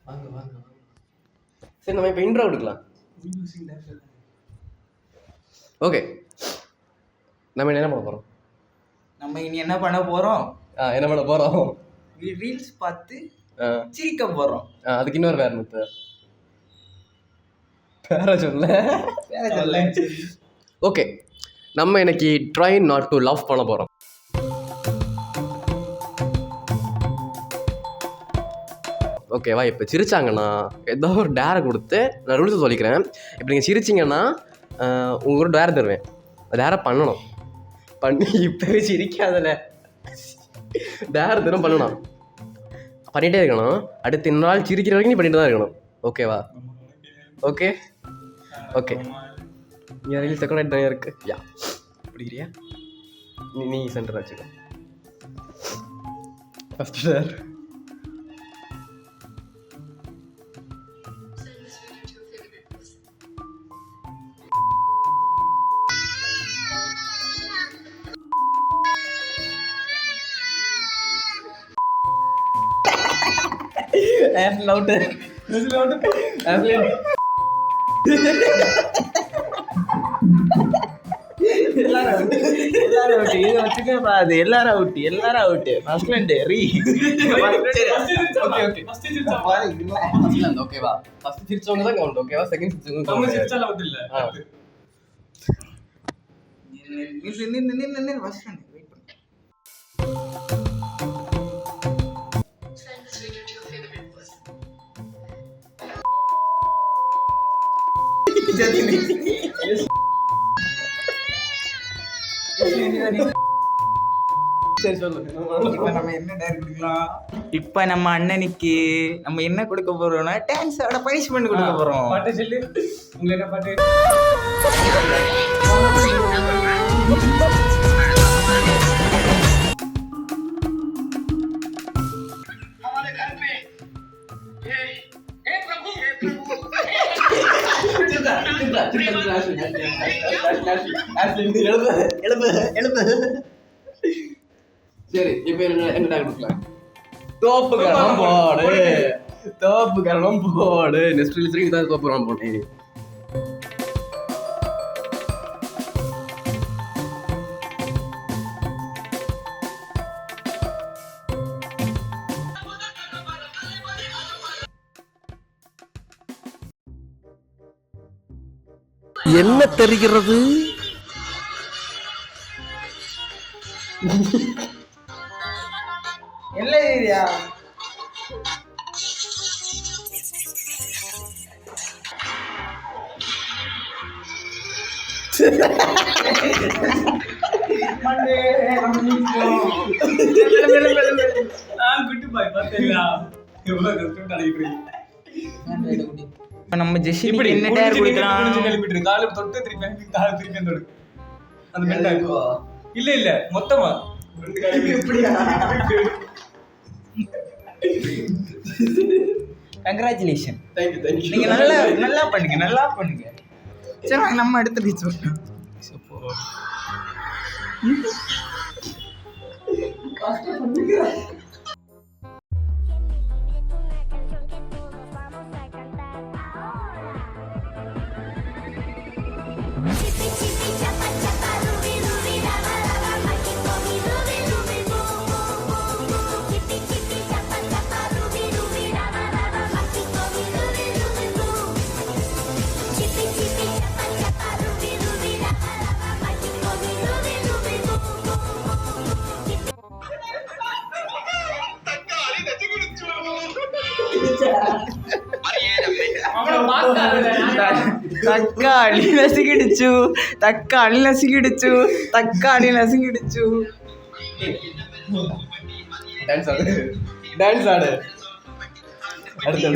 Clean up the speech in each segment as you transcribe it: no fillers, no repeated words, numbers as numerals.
வாங்க வாங்க. சரி, நம்ம இப்போ இன்ட்ரோ எடுக்கலாம். ஓகே, நம்ம என்ன பண்ண போகிறோம்? நம்ம இனி என்ன பண்ண போகிறோம்? என்ன பண்ண போகிறோம்? ரீல்ஸ் பார்த்து சிரிக்க போகிறோம். அதுக்கு இன்னொரு வேறு மத்த வேற சொல்ல. ஓகே, நம்ம இன்னைக்கு ட்ரை நாட் டு லவ் பண்ண போகிறோம். ஓகேவா? இப்போ சிரிச்சாங்கன்னா ஏதோ ஒரு டேரை கொடுத்து நான் ரூல்ஸை சொல்லிக்கிறேன். இப்போ நீங்கள் சிரிச்சிங்கன்னா உங்களோட டேரை தருவேன். டேரை பண்ணணும். பண்ணி இப்போ சிரிக்காதல டேரை தரும் பண்ணணும். பண்ணிகிட்டே இருக்கணும். அடுத்த இன்னொரு நாள் சிரிக்கிற வரைக்கும் நீ பண்ணிட்டு தான் இருக்கணும். ஓகேவா? Okay okay. நீ ரீல் செகண்ட் நிறைய இருக்கு. யா பிடிக்கிறியா? நீ சென்டர் வச்சுக்கோ. ஃபஸ்ட் சார் ஓகேவா? ஃபர்ஸ்ட் சிரிச்சவங்க தான் கவுண்ட். ஓகேவா? செகண்ட் சிரிச்சவங்க சிரிச்சால வந்து இல்ல. நின்னு ஃபர்ஸ்ட் வெயிட் பண்ணு. இப்ப நம்ம அண்ணனுக்கு நம்ம என்ன கொடுக்க போறோம்னா டான்ஸோட பனிஷ்மெண்ட் கொடுக்க போறோம். பாட்டு சொல்லு. உங்களுக்கு என்ன பாட்டு? சரி, இப்ப என்ன கொடுக்கலாம்? தோப்பு கரணம் போடு. தோப்பு கரணம் போடு. நெக்ஸ்ட் ரீல்ஸ் தான் தோப்பு கரணம் போடு. என்ன தெரிகிறது? இல்லையா? நம்ம ஜெஷி இப்படி என்ன டேர் குடிக்கலாம்? கால தொட்டு திருப்பி கால திருப்பி தொடு. அந்த மெண்டா இல்ல இல்ல மொத்தமா கங்க்ராச்சுலேஷன். Thank you thank you. நீங்க நல்லா பண்ணுங்க. சரி, நம்ம அடுத்த ரீச் பண்ணலாம். தக்காளி நசுக்கிடுச்சு. டான்ஸ் ஆடு. அடுத்து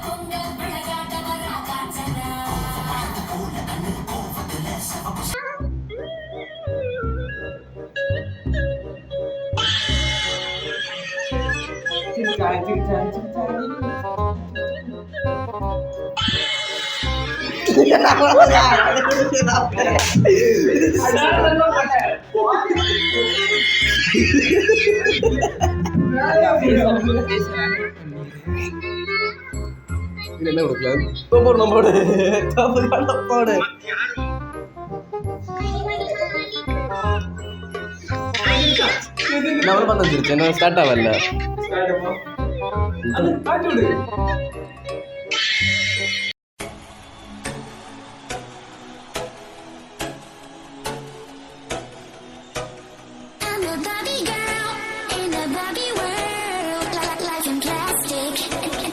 பொங்கல் விளையாட்ட வரா காஞ்சனா இது என்ன கொடுக்கலாம் போடு நம்மோடு போடு நான் பார்த்தா சிரிச்சேன் நான் ஸ்டார்ட் ஆகல அது காட்டு விடு. I'm a Barbie girl in a Barbie world. Life in plastic,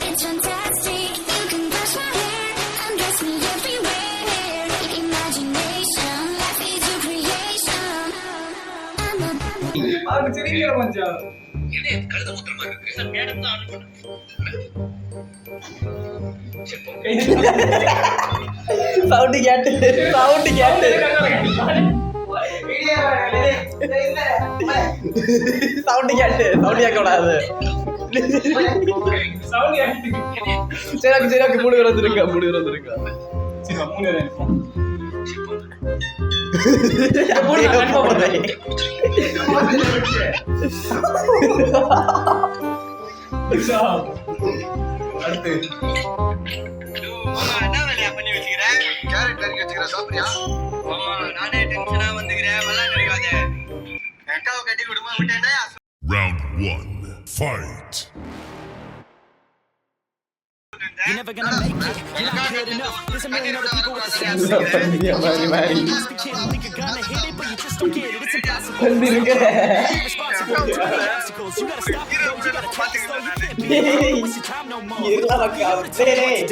it's fantastic. You can brush my hair, undress me everywhere. Imagination, life is your creation. I'm a அவருக்கு சிரிக்கிற கொஞ்சம். சவுண்டு கேட்டு சவுண்டு கேட்டு sound கேட்டு sound கேட்க கூடாது sound கேட்டு. சரி ஓகே மூணு பேர் வந்துருங்க சரி, மூணு பேர் இருப்போம். அடுத்து Round 1, fight! You're never gonna make it. You're not good enough. There's a million other people with the same skill. You lost the kid and think you're gonna hit it, but you just don't get it. It's impossible. Be responsible. Too many obstacles. You gotta stop it, though. You gotta take it slow. You can't be alone. Waste your time no more. You gotta tell me what to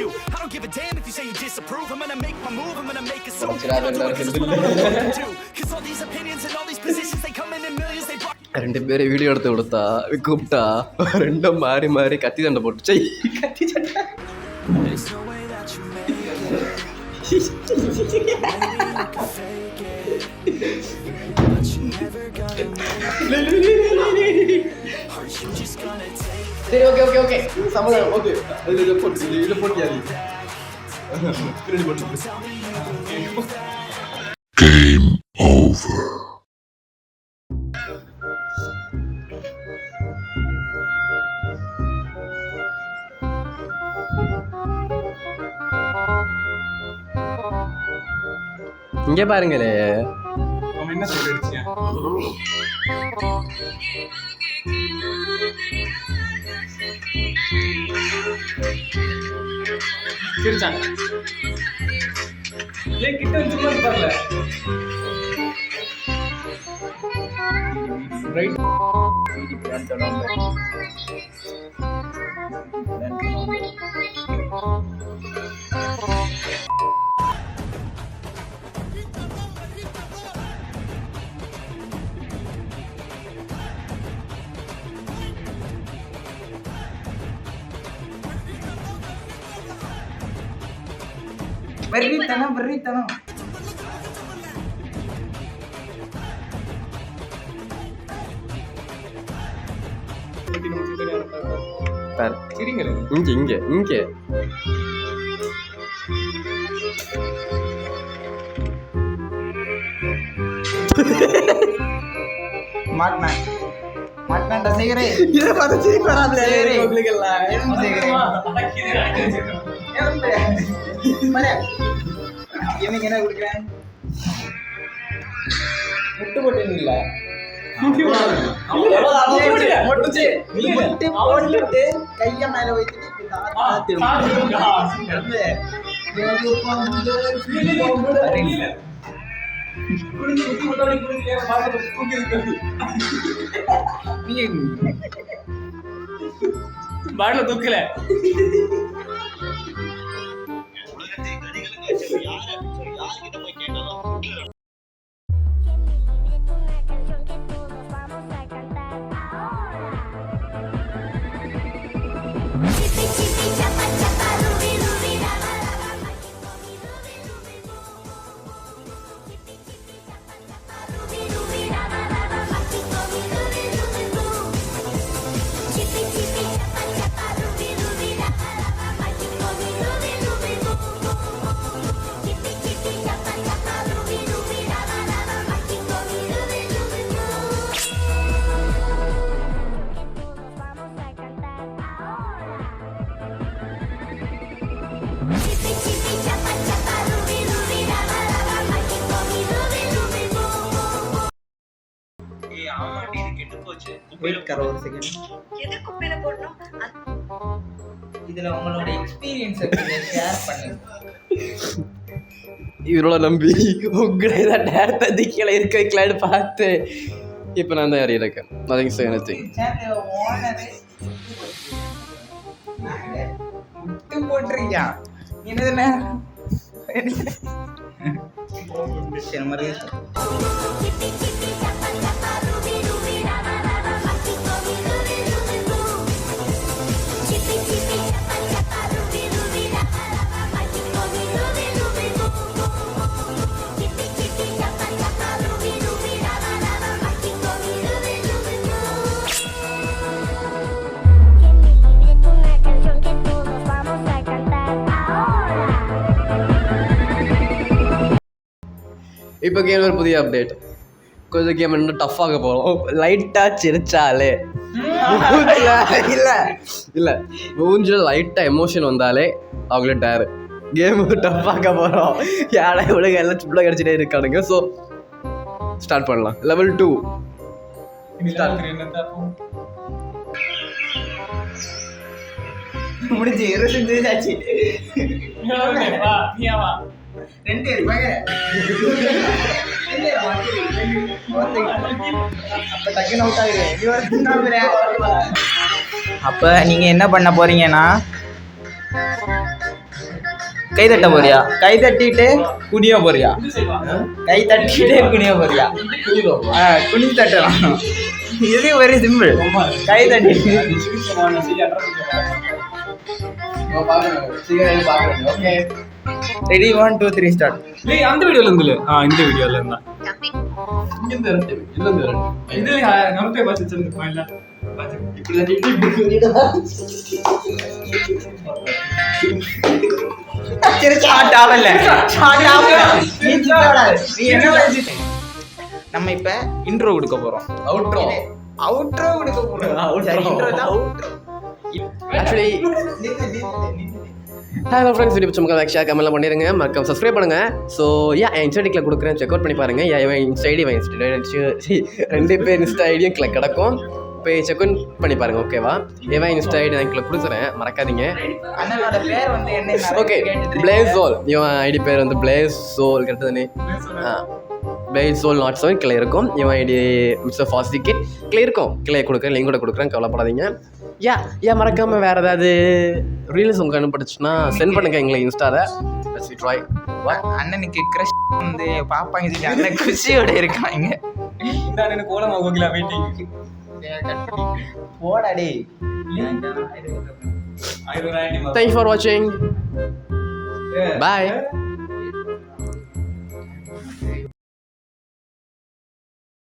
do. I don't give a damn if you say you disapprove. I'm gonna make my move. I'm gonna make it so. I'm gonna do it 'cause it's what I'm gonna do. 'Cause all these opinions and all these positions, they come in millions. They block. ரெண்டு பேரும் video எடுத்து கொடுத்தா கூப்பிட்டா ரெண்டும் மாறி மாறி கத்தி சண்டை போட்டு கத்தி சண்டை There's no way that you make it. Maybe you can fake it, but you're never gonna make it. Are you just gonna take it? சரி ஓகே சமாதானம் ஓகே இதில் போட்டியாது Game over. இங்கே பாருங்களே அவன் என்ன சைடு அடிச்சியா? சிரிச்சாங்க. ஏன் கிட்ட வந்து சும்மா தரல? ரைட். வெறித்தனம் பாரு சிரிங்களே. இங்கே மாட்டினா செய்கிறேன். இதை பார்த்து சிரிக்க வராதுல சரி. உங்களுக்கு எல்லாம் என்ன செய்கிறேன்? எனக்கு என்ன கொடுக்குறேன்? முட்டு போட்டு இல்ல முட்டு போட்டு கைய மேல வைத்துட்டு பாடல தூக்கல. Chippy, chippy, chapa, chapa. Wait கர ஒரு செகண்ட். இதுல உங்களோட எக்ஸ்பீரியன்ஸ் ஷேர் பண்ணுங்க. இவரோட நம்பி உங்களை தான் டேர் தந்தி கீழே இருக்க வைக்கலான்னு பார்த்து இப்போ நான் தான் ஏறி இருக்கேன். Nothing say anything. விட்டு போட்டுருக்கியா என்னதுண்ணே சரி மாதிரி இப்போ கேம் ஒரு புதிய அப்டேட். கொஞ்சம் கேம் இன்னும் டஃப்பாக போகலாம். லைட்டாக சிரிச்சாலே இல்லை மூஞ்சில் லைட்டாக எமோஷன் வந்தாலே அவங்களே டயரு. கேம் டஃப்பாக போகிறோம். யாரா இவ்வளோ எல்லாம் சுப்பில் கிடச்சிட்டே இருக்கானுங்க. ஸோ ஸ்டார்ட் பண்ணலாம். லெவல் 2 முடிஞ்சு 25 ஆச்சு. 2 அப்ப நீங்க என்ன பண்ண போறீங்கன்னா கை தட்ட போறியா? கை தட்டிட்டு குனிய போறியா? கை தட்டிட்டு குனிய போறியா? குனி தட்டலாம். இது வெரி சிம்பிள். கை தட்டி ரெடி 1 2 3 ஸ்டார்ட். டேய் அந்த வீடியோல இருந்துல இந்த வீடியோல இருந்தா இது நமக்கே பாத்து வச்சிருந்தோம் இல்ல நம்ம இப்ப இன்ட்ரோ கொடுக்க போறோம். அவுட்ரோ கொடுக்க போறோம். ஆக்சுவலி ஹலோ ஃப்ரெண்ட்ஸ், வீடியோ பிடிச்ச மக்கள் ஷேர் கமெண்ட்லாம் பண்ணிடுங்க. மறக்காம சப்ஸ்கிரைப் பண்ணுங்கள். ஸோ என் இன்ஸ்டா ஐடியில் கொடுக்குறேன், செக் அவுட் பண்ணி பாருங்கள். இவன் இன்ஸ்டா ஐடி ரெண்டு பேர் இன்ஸ்டா ஐடியும் கிடக்கும். போய் செக் அவுட் பண்ணி பாருங்கள். ஓகேவா? இவன் இன்ஸ்டா ஐடி நான் இதில் கொடுக்குறேன், மறக்காதீங்க. அண்ணனோட பேர் வந்து என்ன? ஓகே, பிளேஸ் சோல். இவன் ஐடி பேர் வந்து பிளேஸ் சோல். கரெக்டானே? பிளேஸ் சோல் நாட் செவன் கிளை இருக்கும். இவன் ஐடி மிஸ்டர் ஃபாஸ்டிகேட் கிளை இருக்கும். கிளை கொடுக்குறேன், லிங்க் கூட கொடுக்குறேன், கவலைப்படாதீங்க. ஏன் மறக்காமல் வேறு ஏதாவது ரீல்ஸ் உங்களுக்கு அனுப்பிடுச்சுன்னா சென்ட் பண்ணுங்க எங்களை இன்ஸ்டாவில். ட்ராய் அண்ணனுக்கு க்ரஷ் வந்து பாப்பாங்க, அண்ணன் குஷியோட இருக்காங்க. இந்த அண்ணன் கோலம் ஆகல வெயிட்டிங் போடா டேய். Thanks for watching. Bye.